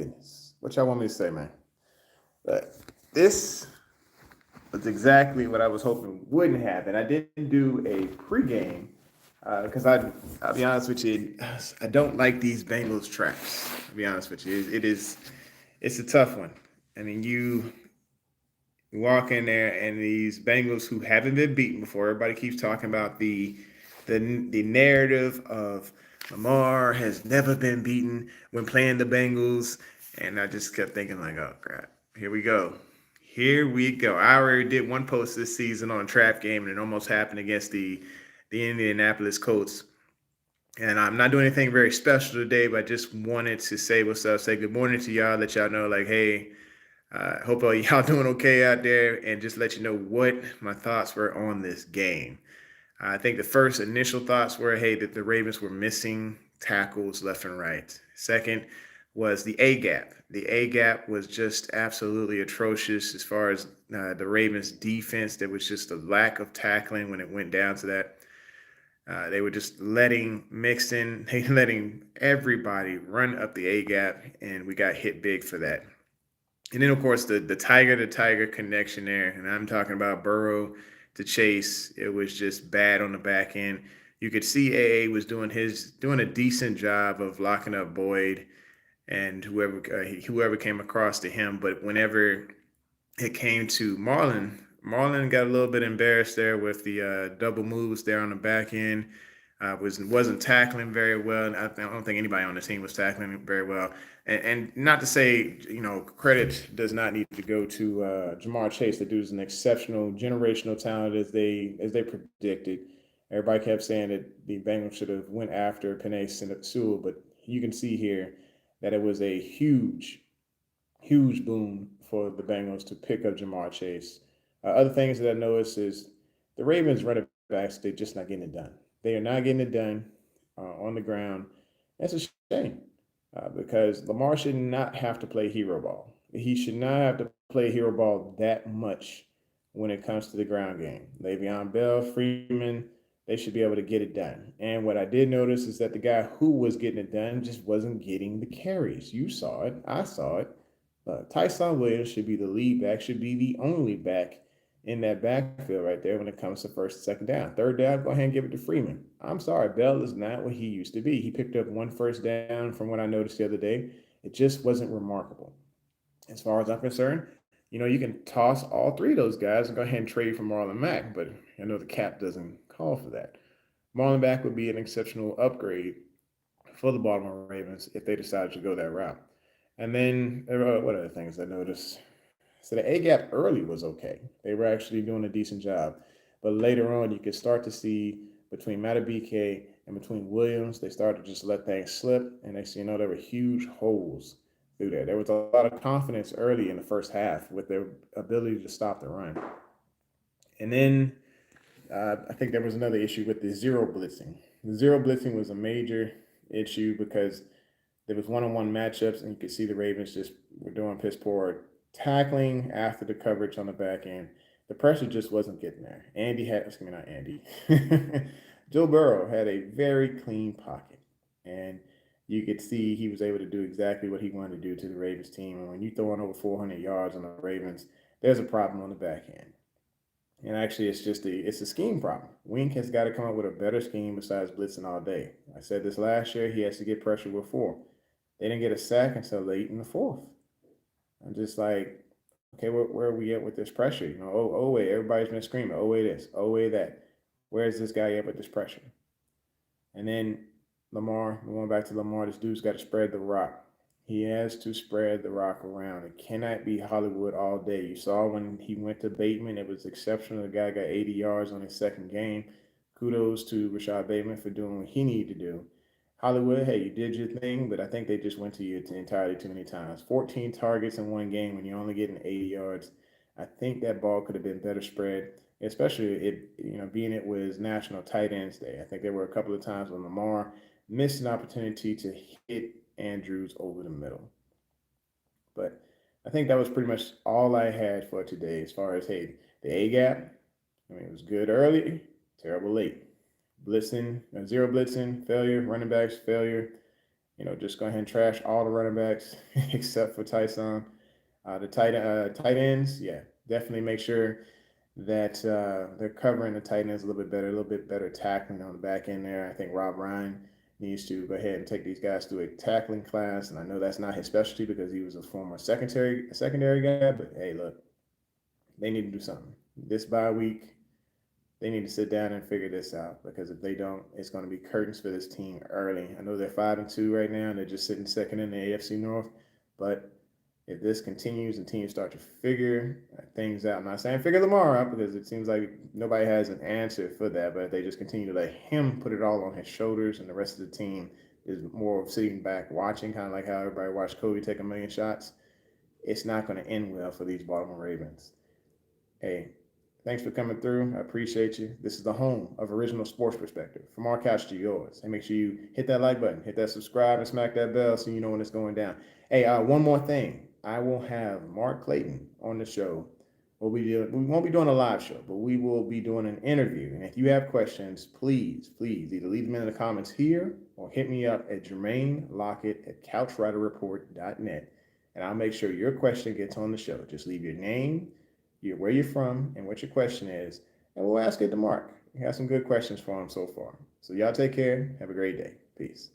goodness. What y'all want me to say, man? But this was exactly what I was hoping wouldn't happen. I didn't do a pregame because I'll be honest with you, I don't like these Bengals traps. I'll be honest with you, it's a tough one. I mean, you walk in there and these Bengals who haven't been beaten before. Everybody keeps talking about the narrative of Lamar has never been beaten when playing the Bengals, and I just kept thinking like, oh crap, here we go. Here we go. I already did one post this season on a trap game, and it almost happened against the Indianapolis Colts. And I'm not doing anything very special today, but I just wanted to say what's up, say good morning to y'all, let y'all know, like, hey, hope all y'all doing okay out there, and just let you know what my thoughts were on this game. I think the first initial thoughts were, hey, that the Ravens were missing tackles left and right. Second was the A gap. The A gap was just absolutely atrocious as far as the Ravens defense. There was just a lack of tackling when it went down to that. They were just letting Mixon, letting everybody run up the A gap, and we got hit big for that. And then, of course, the Tiger to Tiger connection there, and I'm talking about Burrow to Chase. It was just bad on the back end. You could see AA was doing a decent job of locking up Boyd and whoever came across to him. But whenever it came to Marlon got a little bit embarrassed there with the double moves there on the back end. Wasn't tackling very well. And I don't think anybody on the team was tackling very well. And not to say, credit does not need to go to Jamar Chase. The dude's an exceptional generational talent as they predicted. Everybody kept saying that the Bengals should have went after Penei Sewell, but you can see here that it was a huge boom for the Bengals to pick up Jamar Chase. Other things that I noticed is the Ravens running backs, they're just not getting it done. They are not getting it done on the ground. That's a shame because Lamar should not have to play hero ball. He should not have to play hero ball that much when it comes to the ground game. Le'Veon Bell, Freeman, they should be able to get it done. And what I did notice is that the guy who was getting it done just wasn't getting the carries. You saw it. I saw it. Tyson Williams should be the lead back, should be the only back in that backfield right there when it comes to first and second down. Third down, go ahead and give it to Freeman. I'm sorry, Bell is not what he used to be. He picked up one first down from what I noticed the other day. It just wasn't remarkable. As far as I'm concerned, you can toss all three of those guys and go ahead and trade for Marlon Mack, but I know the cap doesn't call for that. Marlon Mack would be an exceptional upgrade for the Baltimore Ravens if they decided to go that route. And then, what other things I noticed? So the A gap early was okay. They were actually doing a decent job. But later on, you could start to see between Matabike and between Williams, they started to just let things slip. And next thing you know, there were huge holes through there. There was a lot of confidence early in the first half with their ability to stop the run. And then I think there was another issue with the zero blitzing. The zero blitzing was a major issue because there was one-on-one matchups, and you could see the Ravens just were doing piss poor tackling after the coverage on the back end. The pressure just wasn't getting there. Excuse me, not Andy. Joe Burrow had a very clean pocket, and you could see he was able to do exactly what he wanted to do to the Ravens team. And when you throw in over 400 yards on the Ravens, there's a problem on the back end. And actually, it's a scheme problem. Wink has got to come up with a better scheme besides blitzing all day. I said this last year. He has to get pressure with four. They didn't get a sack until late in the fourth. I'm just like, okay, where are we at with this pressure? Oh wait, everybody's been screaming, oh wait this, oh wait that. Where's this guy at with this pressure? And then Lamar, going back to Lamar, this dude's got to spread the rock. He has to spread the rock around. It cannot be Hollywood all day. You saw when he went to Bateman, it was exceptional. The guy got 80 yards on his second game. Kudos to Rashad Bateman for doing what he needed to do. Hollywood, hey, you did your thing, but I think they just went to you entirely too many times. 14 targets in one game when you're only getting 80 yards. I think that ball could have been better spread, especially being it was National Tight Ends Day. I think there were a couple of times when Lamar missed an opportunity to hit Andrews over the middle. But I think that was pretty much all I had for today as far as, hey, the A gap. I mean, it was good early, terrible late. Blitzing, zero blitzing, failure, running backs, failure. just go ahead and trash all the running backs except for Tyson. The tight ends, yeah, definitely make sure that they're covering the tight ends a little bit better tackling on the back end there. I think Rob Ryan needs to go ahead and take these guys through a tackling class, and I know that's not his specialty because he was a former secondary guy. But hey, look, they need to do something this bye week. They need to sit down and figure this out because if they don't, it's going to be curtains for this team early. I know they're 5-2 right now, and they're just sitting second in the AFC North, but if this continues and teams start to figure things out, I'm not saying figure Lamar out because it seems like nobody has an answer for that, but if they just continue to let him put it all on his shoulders and the rest of the team is more of sitting back watching, kind of like how everybody watched Kobe take a million shots, it's not going to end well for these Baltimore Ravens. Hey, thanks for coming through. I appreciate you. This is the home of original sports perspective. From our couch to yours. And make sure you hit that like button, hit that subscribe, and smack that bell so you know when it's going down. Hey, one more thing. I will have Mark Clayton on the show. We won't be doing a live show, but we will be doing an interview. And if you have questions, please either leave them in the comments here or hit me up at Jermaine Lockett at couchwriterreport.net. And I'll make sure your question gets on the show. Just leave your name, where you're from, and what your question is, and we'll ask it to Mark. We have some good questions for him so far. So y'all take care. Have a great day. Peace.